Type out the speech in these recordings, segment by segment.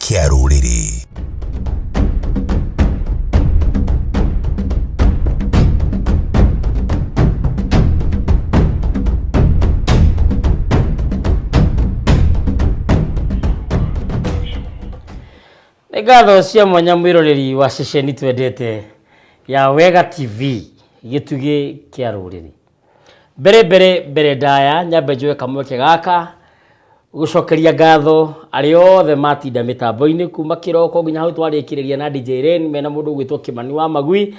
kia ruriri. Ngatho cia mwanya mwiroreri wa ceceni twendete ya Wega TV gitugi kia ruriri. Mbere ndaya nyambe njoe kamweke gaka gucokeria ngatho ari othe matinda mitambo-ini kuma kiroko nginya hau twarikiriria na DJ Rain mena mundu gwitwo Kimani wa Magui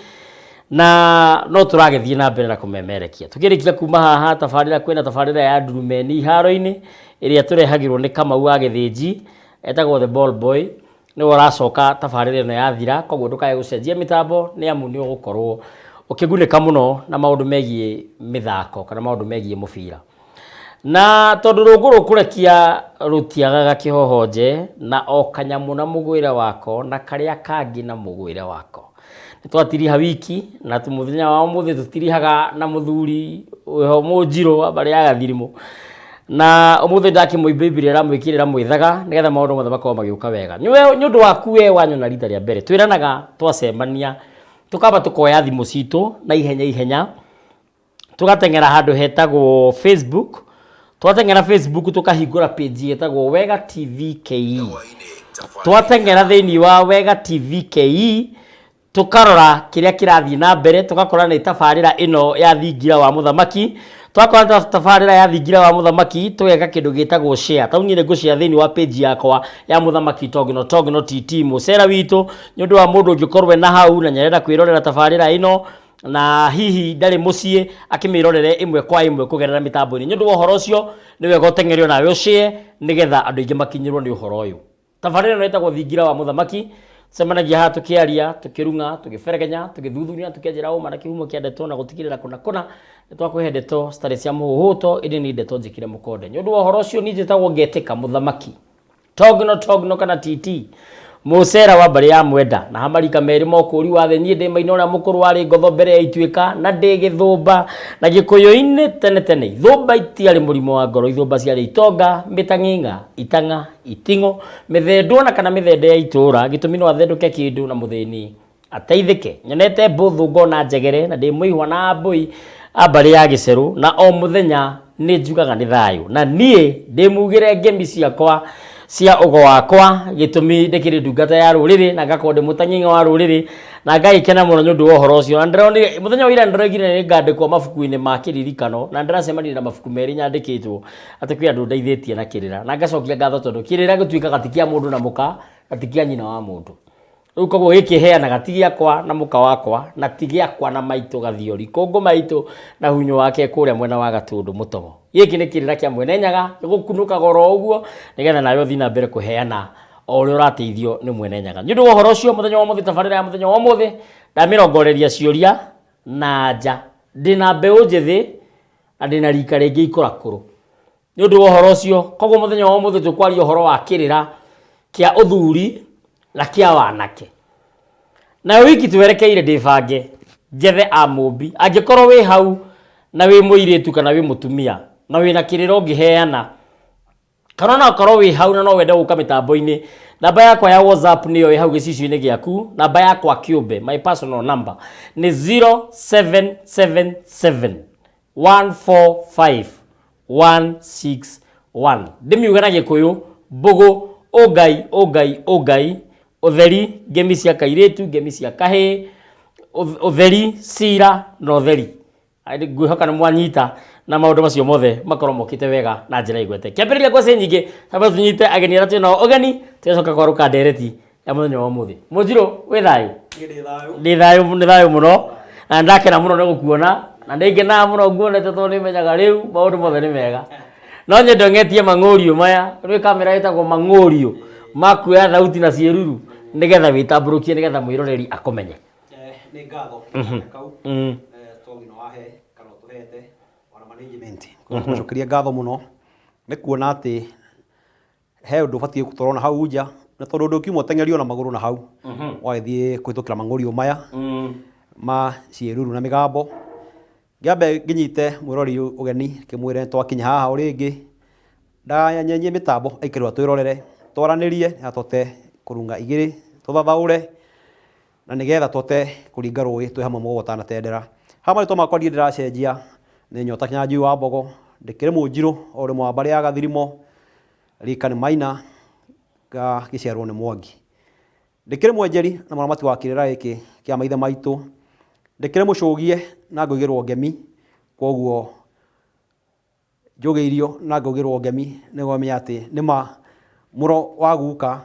na no turagethie na mbere na kumemerekia tukirikia kuma haha tabarira kwina tabarira ya Ndurumeni haro-ini iria turehagirwo ni Kamau wa Githinji etagwo the ball boy ni waracoka tabarira ino yathira koguo ndukae gucenjia mitambo ni amu ni ugukorwo ukiguneka muno na maundu megie mithako kana maundu megie mubira na tondu runguru kurekia rutiagaga kihohonje na okanyamu na mugwira wako na karia kangi na mugwira wako nitwatiriha wiki na tumuthenya wa umuthi tutirihaga na muthuri uho Munjiro abari ya Gathirimu na umuthi ndakimuimbire ramwikirira mwithaga nigetha maundu mothe makorwo magiuka wega nyundu waku we wanyona rita ria mbere twiranaga twacemania tukaba tukoya thimu citu na ihenya tugatengera handu hetagwo Facebook twatengera Facebook tukahingura page yetagwo Wega TV KE twatengera thini wa Wega TV KE tukarora kiria kirathie na mbere tugakora ni tabarira ino ya thingira wa muthamaki twakora tabarira ya thingira wa muthamaki twega kindu gitagwo share taunire gucia thini wa page yakwa ya muthamaki Togno TT mucera witu nyundu wa mundu ungikorwe na hau na nyarenda kwirorera tabarira ino na hihi ndari mucie akimirorere imwe kwa imwe kugerera mitambo-ini nyundu wa uhoro ucio ni wega utengerio nawe ucie nigetha andu ingi makinyirwo ni uhoro uyu tabarira no etagwo thingira wa muthamaki semanagia ha tukiaria tukirunga tugiferegenya tugithuthuria tukianjira uma na kihumo kia ndeto na gutikirira kuna twakwihe ndeto stari cia muhuto indi ni ndeto njikire mukonde nyundu wa uhoro ucio ni njitagwo ngetika muthamaki Togno kana TT mucera wa bari ya mwenda na hamarika meri mokuri wa theni ndi mainora mukuru wari ngotho mbere ya ituika na ndi githumba na gikuyu-ini tene ithumba itiari murimo wa ngoro ithumba ciari itonga mitanginga itanga itingo mithendo na kana mithende ya itura gitumi no athenduke kindu na muthini ateithike nyonete mbuthu ngona njegere na ndi muihwa na mbui abari ya giceru na o muthenya ni njugaga ni thayu na nie ndi mugire ngemi ciakwa cia ugo wakwa gitumi ndikiri ndungata ya ruriri na ngakonde mutanginga wa ruriri na ngaikena muno nyundu wa uhoro ucio na ndironi muthenya wa ira ndiregire ni ngandikwo mabuku-ini ma kiririkano na ndiracemania na mabuku meri nyandikitwo ati kwi andu ndeithĩtie na kirira na ngacokia ngatho tondu kirira gituika gatikia mundu na muka gatikia nyina wa mundu riu koguo gikiheana gatigia kwa na muka wakwa na tigia kwa na maitu gathiori kongo maitu na hunyo wake kuria mwena wa Gatundu Mutomo giki ni kirira kia mwene nyaga gukunuka goro uguo nigetha nayo thina mbere kuheana o uri urateithio ni mwene nyaga nyundu wa horo ucio muthenya wa muthi tabarira ya muthenya wa muthi ndamirongoreria ciuria na nja ndina mbeu njithi na ndina rika ringi ikurakuru nyundu wa horo ucio koguo muthenya wa muthi tukwaria horo wa kirira kia uthuri na kia wanake na wiki twerekeire ndibange njethe amumbi angikorwo wi hau na wi muiritu kana wi mutumia na wina kiriro ngiheana kana na korwo wi hau na no wende guka mitambo-ini namba yakwa ya WhatsApp niyo wi hau gicicio-ini giaku namba yakwa kiumbe my personal number ni 0777 145 161 ndimiuga na gikuyu mbugu ogai utheri ngemi cia kairitu ngemi cia kahi utheri cira no utheri ngwihoka na mwanyita na maundu macio mothe makorwo mokite wega na njira igwete kiambiriria kwa nyingi sababu tunyite ageni aratu no ogeni tucoka kwa ruka ndereti ya muthenya wa muthi Munjiro wi thayu ndi thayu muno na ndakena muno ni gukuona na ndingena muno nguonete tondu ni menyaga riu maundu mothe ni mega no nyendo ngetie mang'urio maya ri kamera itagwo mang'urio makuya thauti na ciiruru nigetha witamburukie nigetha mwiroreri akomenye ni ngatho kau togino wahe kana tuhete ona management kucokeria ngatho muno ni kuona ati he undu batie kutorona hau nja na tondu ndukiuma tengerio na maguru na hau waithie kuitukira mang'urio maya ma ciiruru na migambo ngiambe nginyite mwirori ugeni kimwire twakinya haha uringi ndanyenye mitambo aikirwa twirorere twaranirie atote kurunga igiri tuthathaure na nigetha tote kuringa rui twi hamwe mugo tanatendera hamwe to makwa ndi ndiracenjia ni Nyota Kinyanjui wa Mbogo ndikire Munjiru o ri mwambari ya Gathirimo rika ni Maina ga giciarwo ni Mwangi ndikire mwenjeri na muramati wa kirira giki kia maithe maitu ndikire mucugie na ngugirwo ngemi koguo njugeirio na ngugirwo ngemi nigo menya ati nima muro wa guka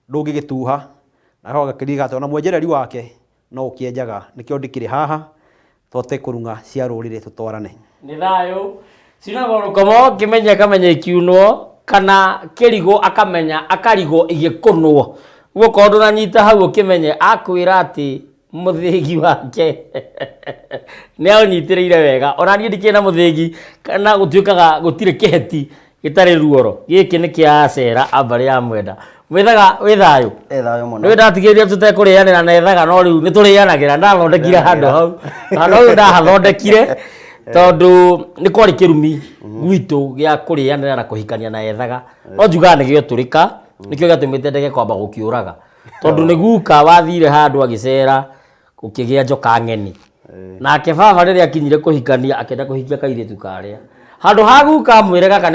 ndungigituha na hoga kiriga to na mwenjereri wake no ukienjaga nikio ndikire haha tote kurunga cia rurire tutwarane ni thayo sinagoro komo kimenya kamenya kiuno kana kirigo akamenya akarigo igikunwo guko ndu na nyita hau ukimenye akwira ati muthigi wake ni aunyitirire wega ona ni ndikina muthigi kana gutuikaga gutire kiheti gitare ruoro giki ni kia cera ambari ya mwenda withaga withayo muno ni ndatigiria tutekurianira na ethaga no riu ni turianagira ndathondekire handu hau handu ndahathondekire tondu ni kwari kirumi gwitu gia kurianira na kuhikania na ethaga no njuga ni gio turika nikio gatumite ndege kwamba gukiuraga tondu ni guka wathire handu agicera ukigia njoka ng'eni nake baba riria akinyire kuhikania akenda kuhikia kairitu karia handu haguka mwire gaka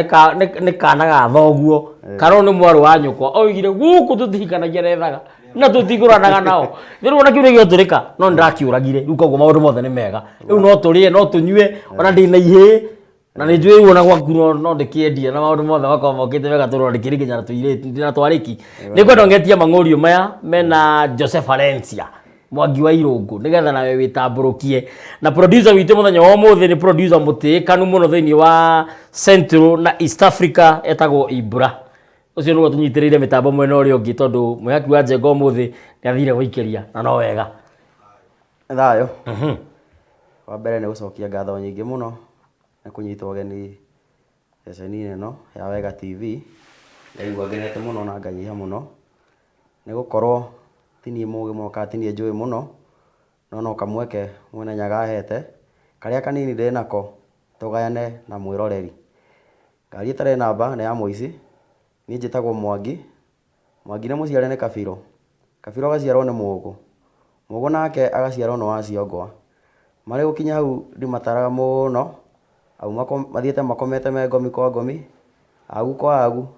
ni kana ga thoguo karo ni mwaru wa nyukwa oigire guku tutihikanagia na ethaga na tutiguranaga nao riu ona kiure gio turika no ndakiuragire riu koguo maundu mothe ni mega riu no turie no tunyue ona ndina ihe na ni njui wona gwaku no ndikiendia na maundu mothe wakwa mokite wega turu ndikiri nginya tuireti ndina twariki ni kwenda ngetia mangorio maya mena Joseph Valencia Mwangi wa Irungu nigetha nawe witamburukie na producer witu muthenya wa muthi ni producer mutikanu muno thiini wa Central na East Africa etagwo Ibra ucio nuo tunyitirire mitambo mwena uri ungi tondu mwihaki wa Njenga muthi ni athire guikiria na no wega thayo wa mbere ni gucokia ngatho nyingi muno na kunyita ugeni ceceni ino ya Wega TV ndaigua ngenete muno na nganyiha muno ni gukorwo tini mugi muno ka tini njui muno no kamweke mwena nyaga hete karia kanini ndi nako tugayane na mwiroreri ngari itare namba na ya muici ni njitagwo Mwangi ni muciare ni Kabiro gaciarwo ni Mugu nake agaciarwo ni wa Ciongwa mari gukinya hau ndimataraga muno au mathiete makomete me ngomi kwa ngomi agu kwa agu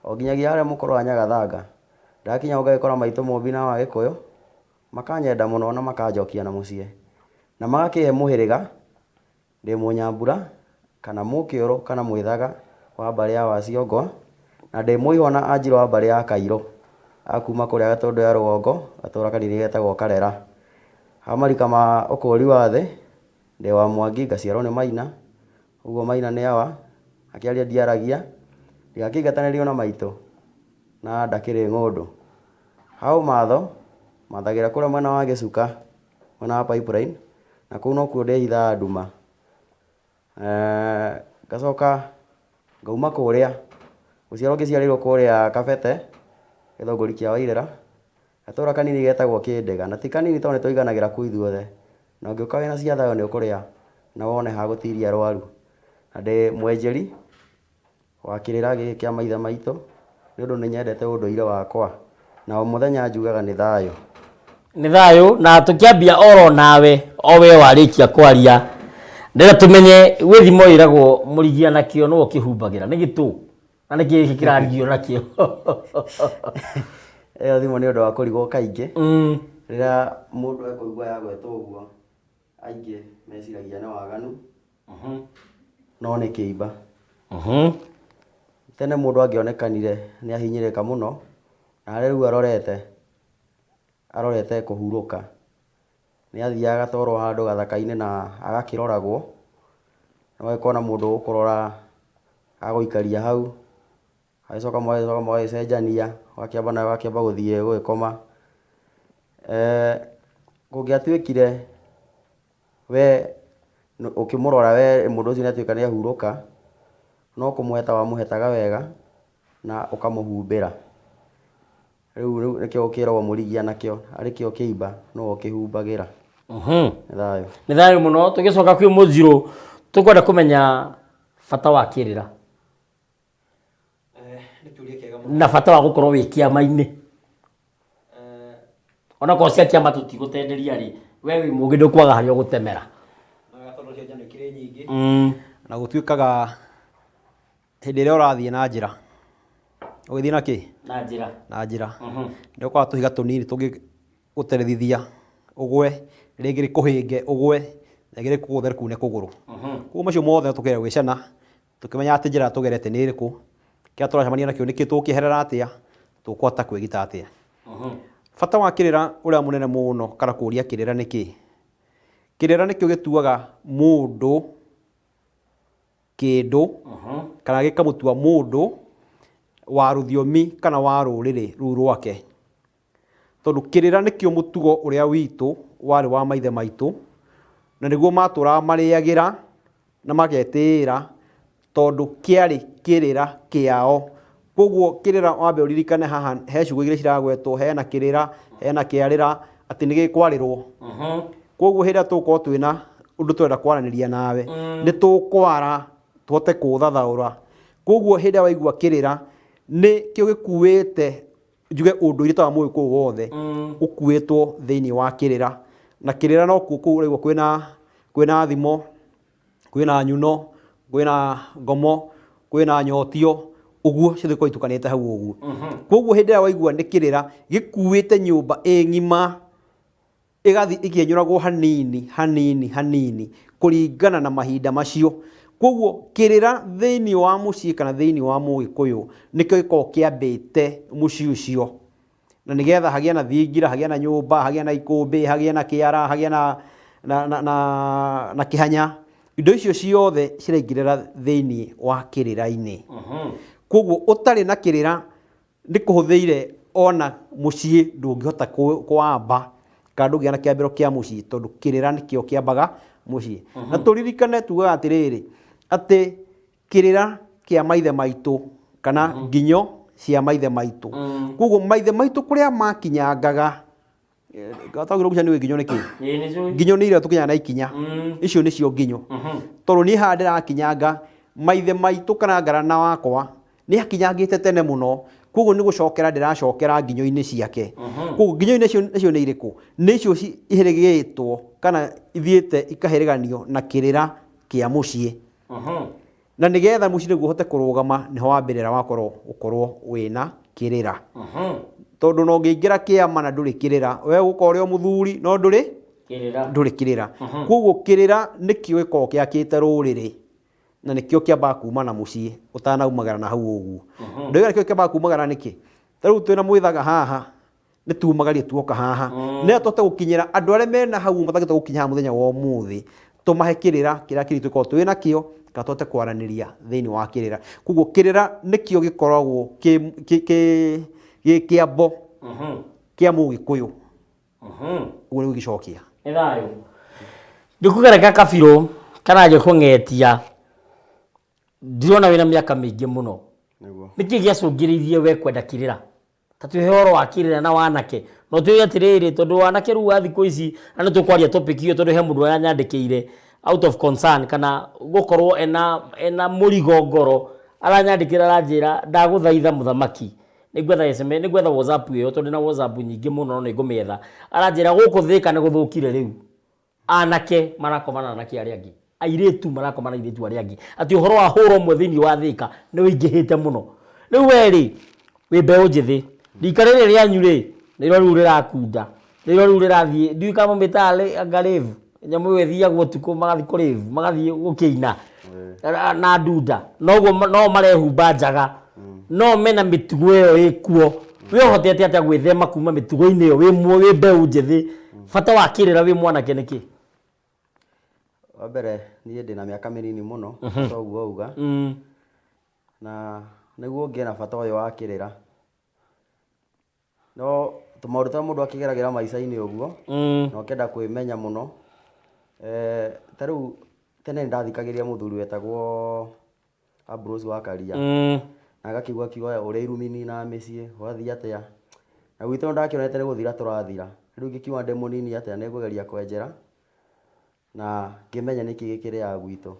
o nginyagia aria mukorwo Nyagathanga ndakinya ugagikora maitu Mumbi na wa Gikuyu makanyenda muno na makanjokia na mucie na magakihe muhiriga ndi Munyambura kana Mukiuru kana Mwithaga wa mbari ya wa Ciongwa na ndi Muihona Anjiro wa mbari ya Kairo akuma kuria Gatundu ya Rugongo gatura kanini getagwo Karera hamarika ma ukuri wa thi ndi wa Mwangi ngaciarwo ni Maina uguo Maina ni awa akiaria ndiaragia ndigakigatanirio na maitu na ndakiri ng'undu hau mathagira kuria mwena wa Gicuka mwena wa Pipeline na kuu no kuo ndehitha nduma gacoka ngauma kuria guciarwo ngiciarirwo kuria Kabete githongori kia Wairera gatura kanini getagwo Kindega na ti kanini to ni tuiganagira ku ithuothe na ngiuka wina cia thayo ni ukuria na wone ha gutiria rwaru na ndi mwenjeri wa kirira giki kia maithe maitu ni undu ni nyendete unduire wakwa na o muthenya njugaga ni thayo na tukiambia oro nawe owe warikia kwaria ndira tumenye wi thimo iragwo murigia nakio no kihumbagira ni gitu na ni kiki kirarigio nakio thimo ni undu wa kurigwo kaingi rira mundu ekuigua ya gwetwo uguo aingi meciragia ni waganu no ni kiimba tene mundu angionekanire ni ahinyirika muno na riu arorete kuhuruka ni athiaga agatwarwo handu gathaka-ini na agakiroragwo no ikona mundu ukurora aguikaria hau aicoka mwagicenjania wakiamba guthie gwikoma kungiatuikire we ukimurora we mundu ucio ni atuika ni ahuruka no kumweta wamuhetaga wega na ukamuhumbira riu nikio ukiragwo murigia nakio arikio kiimba no ukihumbagira ni thayo muno tugicoka kwi Munjiru tukwenda kumenya bata wa kirira ni kiuria kiega muno na bata wa gukorwo wi kiama-ini ona ko cia kiama tutigutenderia ri we wi mugi ndukwaga hari ugutemera na tondu cia njano ikire nyingi na gutuikaga hindi ria urathie na njira ugithie na njira ndio kwa tuhiga tunini tungi guterethithia ugwe ringi rikuhinge ugwe ringi rikuguthere kune kuguru kuo macio mothe tukere gwicana tukimenya ati njira tugerete ni iriku kia turacemania nakio niki tukiherera atia tukwata kwigita atia bata wa kirira uria munene muno kana kuria kirira niki kirira nikio gituaga mundu kindu kana gikamutua mundu wa ruthiomi kana wa ruriri ru rwake tondu kirira nikio mutugo uria witu wari wa maithe maitu na niguo matura mariagira na magetira tondu kiari kirira kiao koguo kirira wambe uririkane haha he ciugo igire ciragwetwo hena kirira hena kiarira ati nigikwarirwo koguo hinda tukorwo twina undu twenda kwaraniria nawe ni tukwara tuhote kuthathaura koguo hinda waigua kirira ni kio gikuite njuge undu ire tawa muyi kuu wothe ukuitwo thiini wa kirira na kirira no kuku rigwo kwina thimo kwina nyuno kwina ngomo kwina nyotio uguo ciothe kwa itukanite hau uguo koguo hindi ya waigua ni kirira gikuite nyumba ng'ima igathi ikienyuragwo hanini kuringana na mahinda macio koguo kirira thiini wa mucii kana thiini wa mugikuyu nikio giko kiambite mucii ucio na nigetha hagia na thingira hagia na nyumba hagia na ikumbi hagia na kiara hagia na kihanya indo icio ciothe ciraingirira thiini wa kirira-ini koguo utari na kirira ni kuhuthiire ona mucii ndungihota kwamba kana ndungia na kiambiro kia mucii tondu kirira nikio kiambaga mucii na turirikane tugaga atiriri ati kirira kia maithe maitu kana nginyo cia maithe maitu koguo maithe maitu kuria makinyangaga gatagiro guca ni nginyo niki nginyo ni ira tukinya na ikinya icio ni cio nginyo tondu ni hande rakinyanga maithe maitu kana ngarana wakwa ni akinyangite tene muno koguo ni gucokera ndiracokera nginyo-ini ciake koguo nginyo-ini icio ni iriku ni icio ihirigitwo kana ithiite ikahiriganio na kirira kia mucii na nigetha mucii niguo uhote kurugama niho wambirira wakorwo ukorwo wina kirira tondu no ngiingira kiama na nduri kirira we gukorwo muthuri no nduri kirira koguo kirira nikio giko kiakite ruriri na nikio kiamba kuma na mucii utanaumagara na hau uguo ndio nikio kiamba kumagara niki tariu twina mwithaga haha ni tumagarie tuoka haha ne tote gukinyira andu aria mena hau matagite gukinya muthenya wa umuthi tumahe kirira kiria kiritu ko twina kio katote kwaraniria thiini wa kirira koguo kirira nikio gikoragwo kiambo kia mugikuyu uguo ni gicokia ethayo ndikugereka kabiro kana je kungetia ndirona wina miaka mingi muno niki giacungiririe we kwenda kirira tatu horo wa kirira na wanake no tuye atiriri tondu wanake ru wa thiko ici ana tukwaria topic iyo tondu he mundu aranyandikire out of concern kana gukorwo ena murigo ngoro aranyandikira aranjira ndaguthaitha muthamaki nigwetha SMS nigwetha WhatsApp iyo tondu na WhatsApp nyingi muno no ngumiyetha aranjira guku thika ni guthukire riu anake marakomana anake aria angi airetu marakomana airetu aria angi ati uhoro wa huro mwe thiini wa thika ni wingihite muno riu weri wi mbeu njithi rikarire rianyu ri niro riu rirakunda niro riu rirathie ndui kama mitale angalevu nyamu we thiagwo tuko magathi kurevu magathi gukiina na ndunda no marehumba njaga no mena mitugo iyo ikuo we hotete ati gwithema kuma mitugo-ini iyo wi mbeu njithi bata wa kirira wi mwanake niki wambere nie ndina miaka minini muno toguo uga na niguo ngie na bata uyu wa kirira no tumaundu ta mundu akigeragira maica-ini uguo no kenda kwimenya muno tariu tene ndathikagiria muthuri wetagwo Ambrose wa Karia na agakigwa kiuga uria irumini na micii wathia atia na gwitũ ndakionete ni guthira turathira riu ngikiuga ndi munini atia nigugeria kwenjera na ngimenya niki gikire ya gwitũ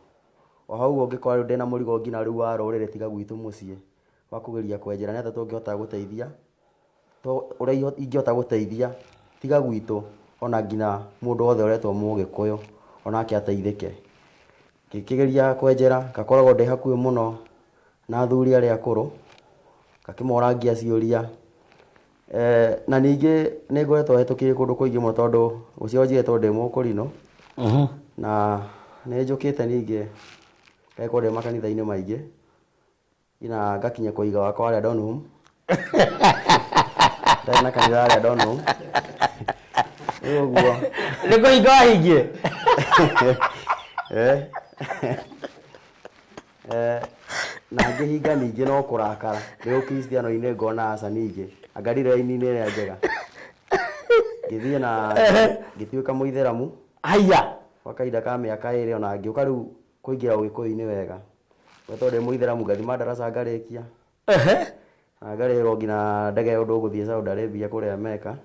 o hau ungikora riu ndina murigo ngina riu wa rurire tiga gwitũ mucii wa kugeria kwenjera ni ata tungihota guteithia to uria ingihota guteithia tiga gwitũ ona nginya mũndũ wothe ũretwo Mũgĩkũyũ onake ateithĩke. Ngĩkĩgeria kwenjera ngakoragwo ndĩ hakuhĩ mũno na athuri arĩa akũrũ ngakĩmorangia ciũria. Na ningĩ nĩ ngoretwo hetũkĩire kũndũ kũingĩ mũno tondũ ũcio njiĩtwo ndĩ mũkũrinũ. Na nĩ njũkĩte ningĩ ngakorwo ndĩ makanitha-inĩ maingĩ na ngakinya kũiga wakwa harĩa Donholm. Ndarĩ na kanitha harĩa Donholm. Rĩu ũguo nĩ kũhinga wahingie na ngĩhinga ningĩ no kũrakara ndĩ ũkristiano-inĩ ngona aca ningĩ anga ndirĩ raini-inĩ ĩrĩa njega. Ngĩthiĩ na ngĩtuĩka mũithĩramu haya gwa kahinda ka mĩaka 2 ona ngĩũka rĩu kũingĩra ũgĩkũyũ-inĩ wega. Tondũ ndĩ mũithĩramu ngathi mandaraca ngarĩkia na ngarĩrwo nginya ndege ũndũ ũgũthiĩ Saudi Arabia kũrĩa Mecca.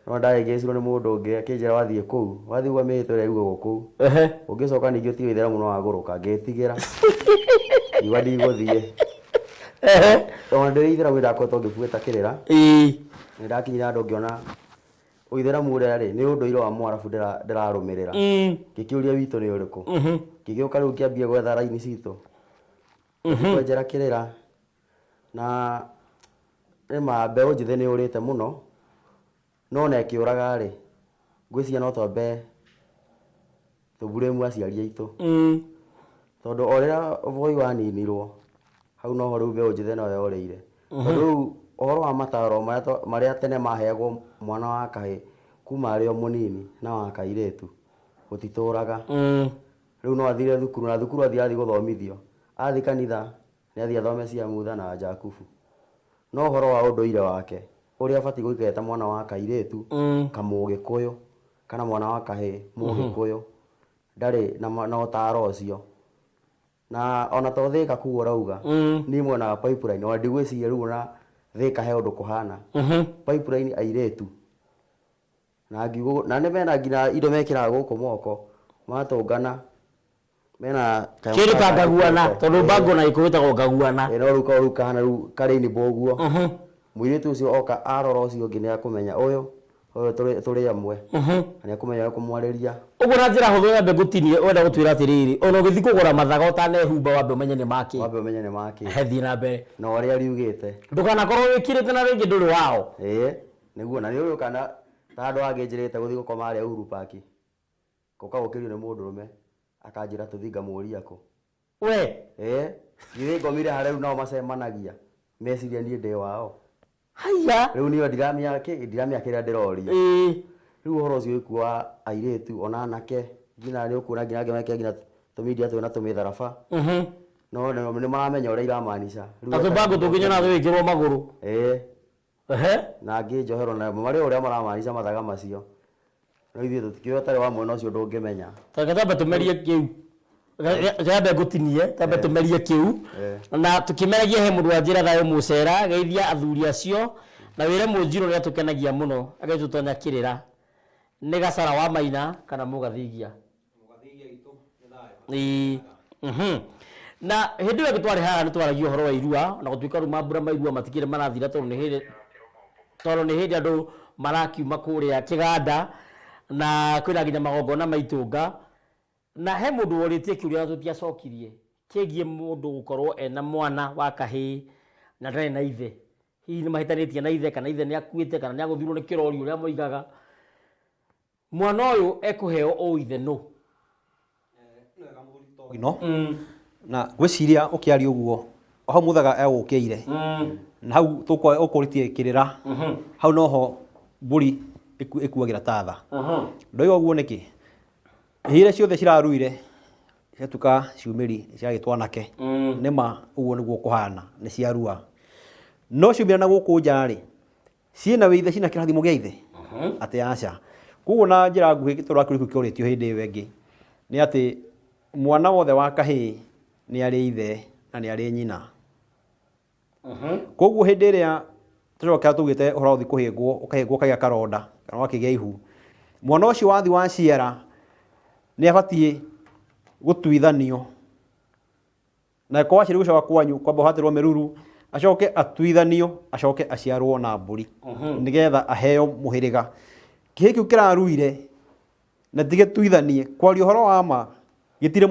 No ndarĩgĩcirwo nĩ mũndũ ũngĩ akĩnjĩra wathiĩ kũu wathiĩ gwa mĩhĩtwa ĩrĩa yugagwo kũu ũngĩcoka ningĩ ũtige Ũithĩramu no wagũrũka. Ngĩtigĩra ngiuga ndigũthiĩ. Ona ndĩ Ũithĩramu ndakoretwo ngĩbuata kĩrĩra. Nĩ ndakinyire andũ ngĩona Ũithĩramu ũrĩa rĩ nĩ ũndũire wa Mũarabu ndĩrarũmĩrĩra. Ngĩkĩũria witũ nĩ ũrĩkũ. Ngĩgĩũka rĩu kĩambia gwetha raini citũ kwenjera kĩrĩra na nĩma mbeũ njĩthĩ nĩ ũrĩte mũno no na ĩkĩũraga rĩ ngwĩciria no twambe tũburĩmu aciari aitũ. Tondũ o rĩrĩa Voi waninirwo hau noho rĩu mbeũ njĩthĩ no yorĩire. Tondũ rĩu ũhoro wa mataro marĩa tene maheagwo mwana wa kahĩ kuma arĩ o mũnini na wa kairĩtu gũtitũraga. Rĩu no athire thukuru na thukuru athiĩ gũthomithio. Athiĩ kanitha nĩ athiĩ athome cia mutha na Jakubu. No ũhoro wa ũndũire wake ũrĩa abatiĩ gũikara ta mwana wa kairĩtu Kamũgĩkũyũ kana mwana wa kahĩ Mũgĩkũyũ ndarĩ na ũtaaro ũcio. Na ona to Thĩka kuo ũrauga niĩ mwena wa pipeline ona ndigwĩciria rĩu na Thĩka he ũndũ kũhana. Pipeline airĩtu na nĩ mena nginya indo mekĩraga gũkũ moko matũngana mena kĩndũ ta ngaguana tondũ mbango na iko wĩtagwo ngaguana. No rĩu kahana rĩu karĩinimbo ũguo. Mũirĩtu ũcio oka arora ũcio ũngĩ nĩ akũmenya ũyũ tũrĩ amwe na nĩ akũmenya kũmwarĩria. Ũguo na njĩra hũthũ wambe gũtinie wenda gũtwĩra atĩrĩrĩ ona ũgĩthiĩ kũgũra mathaga ũtanehumba wambe ũmenye nĩ makĩ. Wambe ũmenye nĩ makĩ. Thiĩ na mbere na ũrĩa riugĩte ndũkanakorwo wĩkĩrĩte na rĩngĩ ndũrĩ wao. Nĩguo na nĩ ũyũ kana ta andũ angĩnjĩrĩte gũthiĩ gũkoma harĩa Uhuru Park ngoka gũkĩrio nĩ mũndũrũme akanjĩra tũthiĩ ngamũria kũ. We githĩ ngomire harĩa rĩu nao macemanagia meciria niĩ ndĩ wao. Haya Rĩu niĩ ndiramenya kĩrĩa ndĩroria. Rĩu ũhoro ũcio wĩkuo wa airĩtu ona anake nginya nĩ ũkuona nginya angĩ mekĩra nginya tũmindia twĩ na tũmĩtharaba. No nĩ maramenya ũrĩa iramaanisha. Na tũmbango tũnginya na twĩkĩrwo magũrũ. Na angĩ njohero na marĩ ũrĩa maramaanisha mathaga macio. No ithuĩ tũtikĩũĩ ũtarĩ wa mwena ũcio ndũngĩmenya. Tambe tũmerie kĩu. Tambe ngũtinie tambe tũmerie kĩu na tũkĩmeragia he mũndũ wa njĩra thayũ mũcera geithia athuri acio na wĩre Mũnjirũ rĩrĩa tũkenagia mũno agĩtũtonya kĩrĩra nĩ Gacara wa Maina kana Mũgathigia. Mũgathigia gitu nĩ thayũ. Na hĩndĩ ĩyo gĩtwarĩ haha nĩ twaragia ũhoro wa irua na gũtuĩka rĩu mambura ma irua matikĩrĩ marathira tondũ nĩ hĩndĩ andũ marakiuma kũrĩa kĩganda na kwĩna nginya magongona maitũnga. Na he mũndũ worĩtie kĩũria na tũtiacokirie kĩgiĩ mũndũ gũkorwo ena mwana wa kahĩĩ na ndarĩ na ithe. Hihi nĩ mahĩtanĩtie na ithe kana ithe nĩ akuĩte kana nĩ agũthirwo nĩ kĩrori ũrĩa moigaga. Mwana ũyũ ekũheo ũithe nũ? Na gwĩciria ũkĩaria ũguo o hau mũthaga egũkĩire na hau ũkũrĩtie kĩrĩra hau noho mbũri ĩkuagĩra ta tha. Ndoiga ũguo nĩkĩ hire ciothe ciraruire ciatuka ciumĩri cia gĩtwanake nĩma ũguo nĩguo kũhana nĩ ciarua. No ciumĩra na gũkũ nja rĩ ciĩna wĩithe cina kĩrathimo gĩa ithe atĩ aca. Koguo na njĩra nguhĩ tondũ akĩrĩ kĩoretio hĩndĩ ĩyo ĩngĩ nĩ atĩ mwana wothe wa kahĩĩ nĩ arĩ ithe na nĩ arĩ nyina. Koguo hĩndĩ ĩrĩa tũcoka tugĩte ũhoro ũthiĩ kũhĩngwo ũkahĩngwo ũkagĩa karonda kana wakĩgĩa ihu mwana ũcio wathiĩ waciara nĩ abatiĩ gũtuithanio na kwa aciari gũcoka kwanyu kwamba ũhatĩrwo mĩruru acoke atuithanio acoke aciarwo na mbũri nĩgetha aheo mũhĩrĩga Kĩhĩ kĩu kĩraruire na tige tuithanie kwaria ũhoro wa ma gĩtirĩ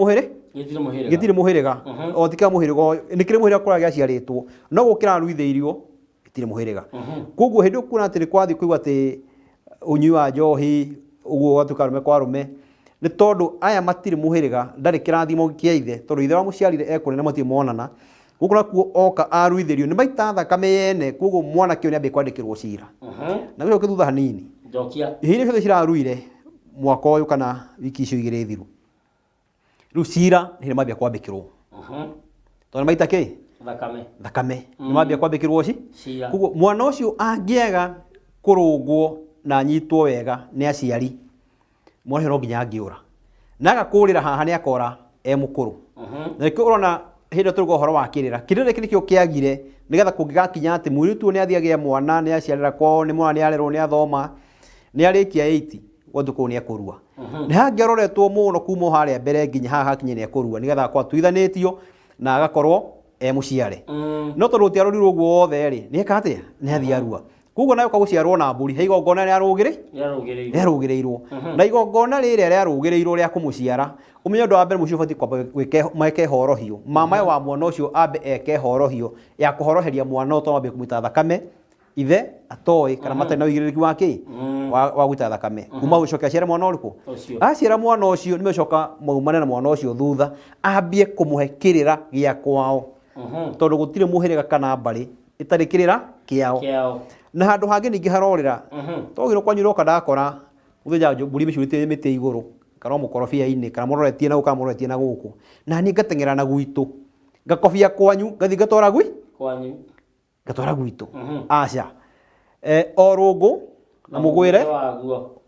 mũhĩrĩga o tika mũhĩrĩga nĩ kĩrĩ mũhĩrĩga kũrĩa gĩaciarĩtwo no gũkĩraruithĩirio gĩtirĩ mũhĩrĩga koguo hĩndĩ ũkuona atĩ nĩ kwathiĩ kũigua atĩ ũnyui wa njohi ũguo gwatuĩka arũme kwa arũme nĩ tondũ aya matirĩ mũhĩrĩga ndarĩ kĩrathimo kĩa ithe tondũ ithe wa mũciarire ekũnene matirĩ monana gũkũ nakuo oka aruithĩrio nĩ maita thakame yene koguo mwanake ũyũ nĩambia kwandĩkĩrwo cira na gĩcoke thutha hanini ihinda ciothe ciraruire mwaka ũyũ kana wiki icio igĩrĩ thiru rĩu cira nĩ mambia kwambĩkĩrwo tondũ maita kĩ thakame nĩ mambia kwambĩkĩrwo cira koguo mwana ũcio angĩaga kũrũngwo na anyitwo wega nĩ aciari mwana ũcio no nginya angĩũra na agakũrĩra haha nĩ akora mũkũrũ na nĩkĩo ũrona hĩndĩ tũruga ũhoro wa kĩrĩra kĩrĩra gĩkĩ nĩkĩo kĩagire nĩgetha kũngĩgakinya atĩ mũirĩtu ũyũ nĩ athiĩ agĩa mwana nĩ aciarĩra kwao nĩ mwana nĩ arerwo nĩ athoma nĩ arĩkia 8 gwathũ kũu nĩ akũrua nĩ hangĩaroretwo mũno kuma harĩa mbere nginya haha hakinye nĩ akũrua nĩgetha akorwo atuithanĩtio na agakorwo mũciare no tondũ ũtiarorirwo ũguo wothe rĩ nĩ eka atĩa nĩ athiĩ arua koguo nayo gũciarwo na mbũri he igongona rĩarũgĩrĩirwo na igongona rĩrĩa rĩarũgĩrĩirwo rĩa kũmũciara ũmenye ũndũ wa mbere mũciĩ ũbatiĩ kwamba meke horohio mamawe wa mwana ũcio ambe eke horohio ya kũhoroheria mwana ũyũ tondũ ambie kũmũita thakame ithe atoĩ kana matarĩ na ũigĩrĩrĩki wa kĩ wa gũita thakame kuma gũcoka aciare mwana ũrĩkũ aciara mwana ũcio nĩ macoka maumane na mwana ũcio thutha ambie kũmũhe kĩrĩra gĩa kwao tondũ gũtirĩ mũhĩrĩga kana mbarĩ ĩtarĩ kĩrĩra kĩao na handũ hangĩ ningĩ harorĩra togĩrwo kwanyu roka ndakora mũthenya mbũri mĩcurĩtie mĩtĩ igũrũ kana mũkorobia-inĩ kana mũroretie na gũka mũroretie na gũkũ na niĩ ngateng'era na gwitũ ngakobia kwanyu ngathi ngatwara gwitũ aca o rũngũ na mũgwĩre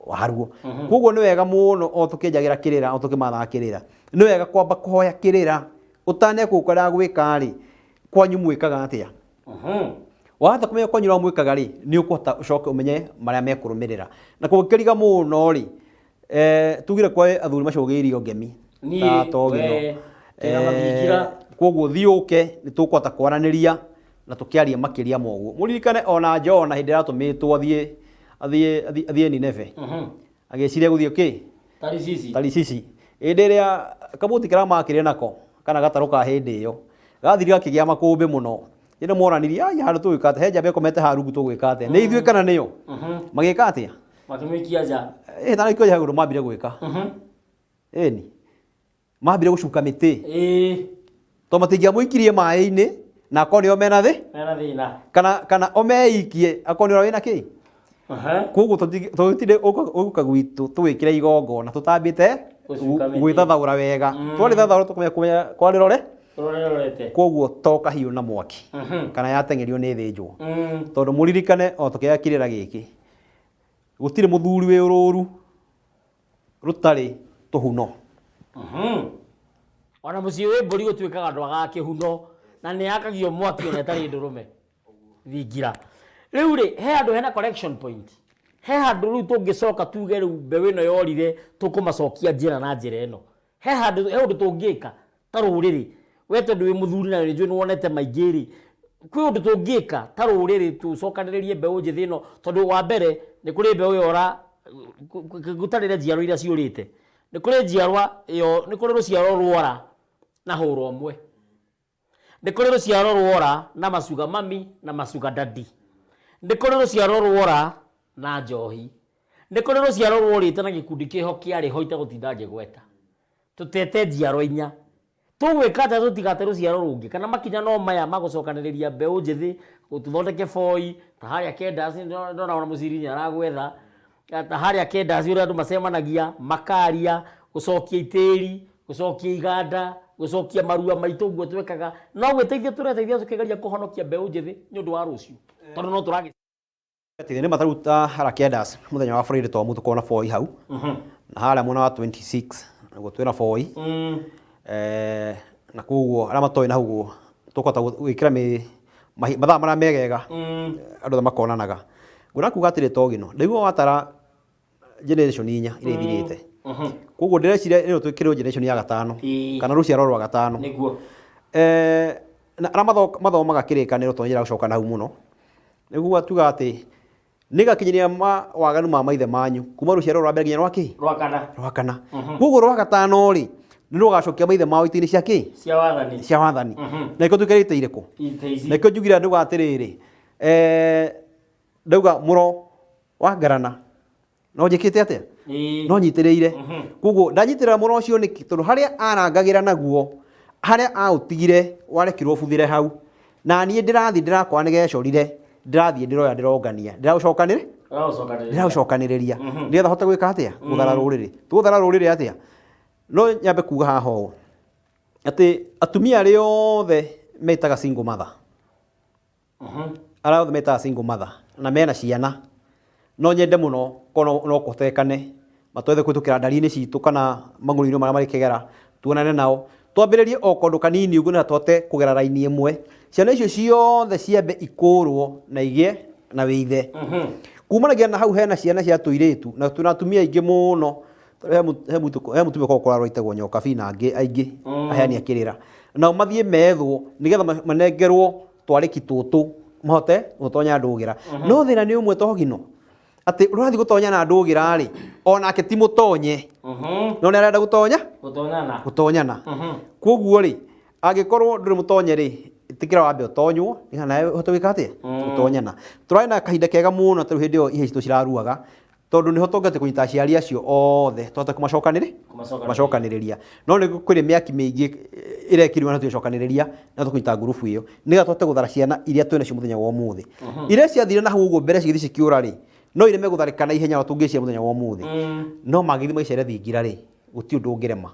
waruo koguo nĩ wega mũno o tũkĩenjagĩra kĩrĩra o tũkĩmathaga kĩrĩra nĩ wega kwamba kũhoya kĩrĩra ũtanekũkora gwĩka rĩ kwanyu mwĩkaga atĩa wahota kũmenya kwanyu no mwĩkaga rĩ nĩ ũkũhota ũcoke ũmenye marĩa mekũrũmĩrĩra na kũngĩkĩriga mũno rĩ tugire kwa athuri macũgĩirio ngemi ta togino koguo thiũke nĩ tũkũhota kwaranĩria na tũkĩaria makĩria moguo mũririkane ona Jona hĩndĩ ĩratũmĩtwo athiĩ Nineve agĩciria gũthiĩ kĩ Tarishishi hĩndĩ ĩrĩa kabuti karamakĩrire nako kana gatarũ ka hĩndĩ ĩyo gathiri gakĩgĩa makũmbĩ mũno ĩno moranirie handũ tũgwĩka atĩa he njamba ĩkomete haha rungu tũgwĩka atĩa nĩ ithuĩ kana nĩyo magĩka atĩa makĩmĩikia nja tana ikio jagũrũ mambire gwĩka ĩni mambire gũcuka mĩtĩ tondũ matingĩamũikirie maĩ-inĩ na akorwo nĩo mena thĩna kana omeikie akorwo nĩo wĩna kĩ koguo tũtinde ũgũka gwitũ tũgĩkĩra igongona tũtambĩte gwĩthathaũra wega twarĩ thathaũra tũkũmenya kwarĩ koguo toka hiũ na mwaki kana yateng'erio nĩ thĩnjwo tondũ mũririkane o tũkĩaga kĩrĩra gĩkĩ gũtirĩ mũthuri wĩ ũrũru rũtarĩ tũhuno ona mũciĩ wĩ mbũri gũtuĩkaga ndwaga kĩhuno na nĩ yakagio mwaki ona ĩtarĩ ndũrũme thingira rĩu rĩ he handũ hena correction point he handũ rĩu tũngĩcoka tuge rĩu mbeũ ĩno yorire tũkũmacokia njĩra na njĩra ĩno he ũndũ tũngĩka ta rũrĩrĩ we tondũ wĩ mũthuri na nĩnjũĩ nĩwonete maingĩ rĩ kwĩ ũndũ tũngĩka ta rũrĩrĩ tũcokanĩrĩrie mbeũ njĩthĩ ĩno tondũ wa mbere nĩ kũrĩ mbeũ yora gũtarĩre njiarwa iria ciũrĩte nĩ kũrĩ njiarwa ĩyo nĩ kũrĩ rũciaro rwora na hũra ũmwe nĩ kũrĩ rũciaro rwora na macuga mami na macuga dadi nĩ kũrĩ rũciaro rwora na njohi nĩ kũrĩ rũciaro rworĩte na gĩkundi kĩho kĩarĩ ho itagũtinda ngĩgweta tũtete njiarwa inya tũgwĩka atĩa tũtigate rũciaro rũngĩ kana makinya no maya magũcokanĩrĩria mbeũ njĩthĩ tũthondeke boi ta harĩa Kendasi ndona ona mũciri nĩ aragwetha ta harĩa Kendasi ũrĩa andũ macemanagia makaria gũcokia itĩri gũcokia iganda gũcokia marua maitũ ũguo twekaga no gwĩteithia tũreteithia tũkĩgeria kũhonokia mbeũ njĩthĩ nĩ ũndũ wa rũciũ tondũ no tũragĩ nĩ mataruta harĩa Kendasi mũthenya wa Friday twa mũtu kona boi hau na harĩa mwena wa 26 naguo twĩna boi na koguo arĩa matoĩ na huguo tũkũhota gwĩkĩra mathaa marĩa megega andũ othe makonanaga ngwĩra kuuga atĩrĩ togino ndaigua watara generation inya iria ithirĩte koguo ndĩreciria ĩno twĩkĩrĩrwo generation ya gatano kana rũciaro rwa gatano na arĩa mathomaga kĩrĩkanĩro to njĩra gũcoka na hau mũno nĩguo tuga atĩ nigakinyiria waganu ma maithe manyu kuma ruciaro rwa mbere nginya rwaki rwa kana koguo rwa gatano ri ni rugacokia maithe mao itini cia ki cia wathani na iko tukerite iriko na iko njugira nduga atiriri ndauga muro wa ngarana no njikite atia no nyitiriire koguo ndanyitirira muro ucio niki tondu haria arangagira naguo haria autigire warekirwo buthire hau na nie ndirathi ndirakwa nigecorire ndirathie ndiroya ndirongania ndiracokaniriria ndigetha hote gwika atia guthara ruriri tuguthara ruriri atia no nyambe kuga haha o ati atumia ari othe metaga single mother ara othe metaga single mother na mena ciana no nyende muno kono no kutekane matwethe kwitukira ndari-ini citu kana mang'ũrĩ-inĩ maria marĩ kĩgera tuonane nao twambĩrĩrie o kũndũ kanini ũguo na tũhote kũgera raini ĩmwe ciana icio ciothe ciambe ikũrwo na igĩe na wĩithe kumanagia na hau hena ciana cia tũirĩtu na tũna atumia aingĩ mũno he mũtumia ũkoragwo aitagwo nyoka bina aingĩ aheani akĩrĩra nao mathiĩ methwo nĩgetha manengerwo twarĩki tũtũ mahote gũtonya ndũgĩra no thĩna nĩ ũmwe togino ati urathi gutonya na ndũgĩra rĩ onake ti mũtonye no nĩ arenda gũtonyana koguo rĩ angĩkorwo ndũrĩ mũtonye rĩ tikira wambe ũtonywo nĩgetha nawe ũhote gwĩka atĩa gũtonyana tũrarĩ na kahinda kega mũno tarĩu hĩndĩ ĩyo ihe citũ ciraruaga tondũ nĩho tũngĩte kũnyita aciari acio othe tũhote kũmacokanĩrĩria no nĩ kũrĩ mĩaki mĩingĩ ĩrekirwo na tũcokanĩrĩria na tũkũnyita ngurubu ĩyo nĩgetha tũhote gũthara ciana iria twĩna cio mũthenya wa ũmũthĩ iria ciathire na hau ũguo mbere cigĩthiĩ cikiũra rĩ no ireme gũtharĩka na ihenya tũngĩcia mũthenya wa ũmũthĩ no magĩthiĩ maicere thingira rĩ gũtirĩ ũndũ ũngĩrema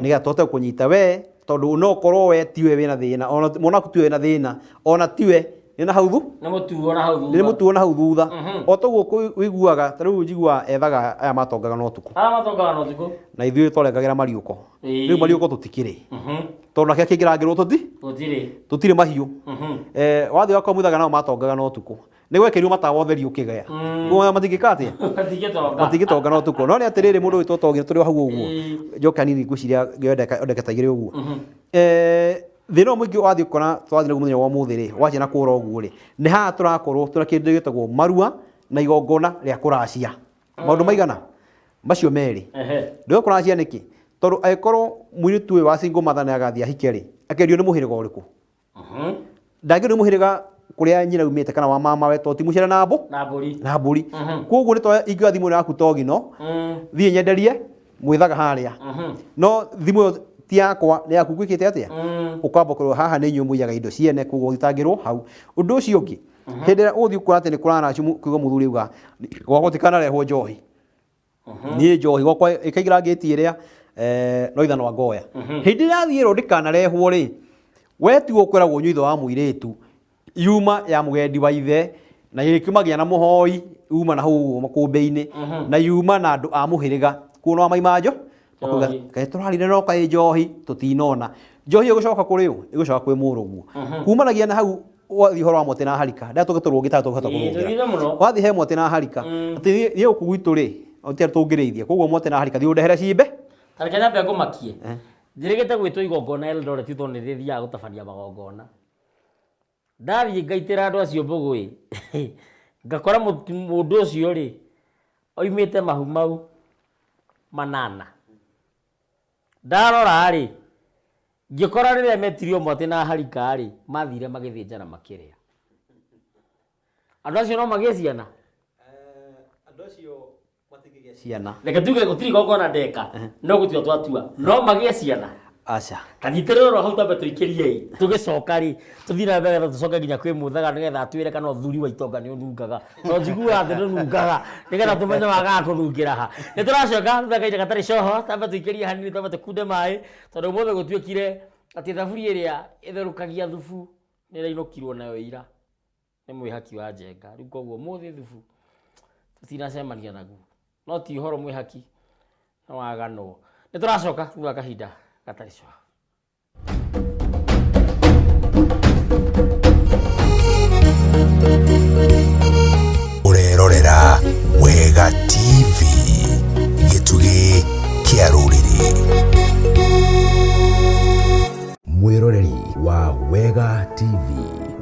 nĩgetha tũhote kũnyita we tondũ no ũkorwo we tiwe wĩna thĩna ona mwaku tiwe wĩna thĩna ona tiwe nĩ na hau nĩ mũtuo na hau thutha o toguo wĩiguaga ta rĩu njiguaga ethaga aya matongaga no ũtukũ na ithuĩ twarengagĩra mariũko rĩu mariũko tũtikĩrĩ tondũ nake kĩngĩrangĩrwo tũtirĩ mahiũ wathiĩ wakomwithaga nao matongaga no ũtukũ nĩ gwekĩrirwo matawa ũtheri ũkĩgaya kuo matingĩka atĩa matingĩtonga no ũtukũ no nĩ atĩrĩrĩ mũndũ ũyũ tũtongire tũrĩ o hau ũguo njoke hanini ngwĩciria ondeke ta igĩrĩ ũguo thĩna mũingĩ wathiĩ ũkona twathiĩ naguo mũthenya wa ũmũthĩ rĩ wa ciana kũra ũguo rĩ nĩ haha tũrakorwo tũna kĩndũ gĩtagwo marua na igongona rĩa kũracia maũndũ maigana macio merĩ ndio kũracia nĩkĩ tondũ angĩkorwo mũirĩtu ũyũ wa single mother nĩ agathiĩ ahike rĩ akendio nĩ mũhĩrĩga ũrĩkũ ndangĩendio nĩ mũhĩrĩga kũrĩa nyina umĩte kana wa mama we to ti mũcere na mbũri koguo nĩ twa ingĩoya thimũ yaku togino thiĩ nyenderie mwĩthaga harĩa no thimũ ĩyo ti yakwa nĩ yaku gwĩkĩte atĩa ũkamba kũrwo haha nĩ inyuĩ mũiyaga indo ciene koguo ũthitangĩrwo hau ũndũ ũcio ũngĩ hĩndĩ ĩrĩa ũgũthiĩ ũkuona atĩ nĩ kũranacio kiugo mũthuri auga gwakwa gũtikanarehwo njohi niĩ njohi gwakwa ĩkaingĩra ngĩti ĩrĩa no ithanwa ngoya hĩndĩ ĩrĩa thiĩ ĩro ndĩkanarehwo rĩ we tiwe ũkwĩragwo nyuĩ ithe wa mũirĩtu yuma ya mũgendi wa ithe na ĩkiumagia na mũhoi yuma na hau makũmbĩ-inĩ na yuma na andũ a mũhĩrĩga kuona wa maimanjo kaĩ tũrarire no kaĩ njohi tũtinona njohi ĩgũcoka kũrĩ ũ ĩgũcoka kwĩ mũrũguo kumanagia na hau wathiĩ ũhoro wa Mwatĩ na Harika ndatũgĩtũrwo ũngĩ tatũhota kũrũngira wathiĩ he Mwatĩ na Harika atĩ thiĩ gũkũ gwitũ rĩ tũtiarĩ tũngĩrĩithia koguo Mwatĩ na Harika thiĩ ũndehere cimbe tareke nyambe ngũmakie njĩrĩgĩte gwĩtwo igongona Eldoret tondũ nĩ rĩthiaga gũtabania magongona ndathiĩ ngaitĩra andũ acio mbũgũ ngakora mũndũ ũcio rĩ oimĩte mahu mau manana ndarora rĩ ngĩkora rĩrĩa metirio Mwatĩ na Harika rĩ mathire magĩthĩnjana makĩrĩa andũ acio no magĩe ciana andũ acio matingĩgĩa ciana reke tuge gũtirĩ igongona ndeka no gũtua twatua no magĩe ciana aca kanyitĩrĩrwo hau tambe tũikĩrie tũgĩcoka rĩ tũthiĩ na mbere tũcoke nginya kwĩ mũthaga nĩgetha twĩre kana ũthuri wa itonga nĩ ũnungaga no njiguaga atĩ ndũnungaga nĩgetha tũmenye wagaga kũnungĩra ha nĩ tũracoka thutha-inĩ gatarĩ coho tambe tũikĩrie hanini tambe tũkunde maĩ tondũ ũmũthĩ gũtuĩkire atĩ thaburia ĩrĩa ĩtherũkagia thubu nĩ ĩrainũkirwo nayo ira nĩ mwĩhaki wa njenga rĩu koguo ũmũthĩ thubu tũtinacemania naguo no ti ũhoro mwĩhaki no waganwo nĩ tũracoka thutha kahinda gatarĩ coho urerorera Wega TV gĩtugĩ kĩa rũrĩrĩ mwĩroreri wa Wega TV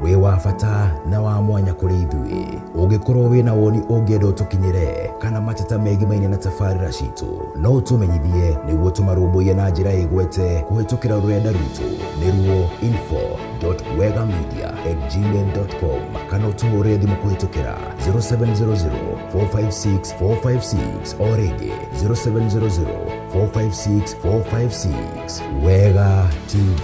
wĩ wa bata na wa mwanya kũrĩ ithuĩ ũngĩkorwo wĩna woni ũngĩenda ũtũkinyĩre kana mateta megimaine na tabarĩra citũ no ũtũmenyithie nĩguo tũmarũmbũiye na njĩra ĩgwete kũhĩtũkĩra rũrenda rwitũ nĩruo info.wegamedia@gmail.com kana ũtũhũrĩre thimũ kũhĩtũkĩra 0700456456 o rĩngĩ 0700456456. Wega TV.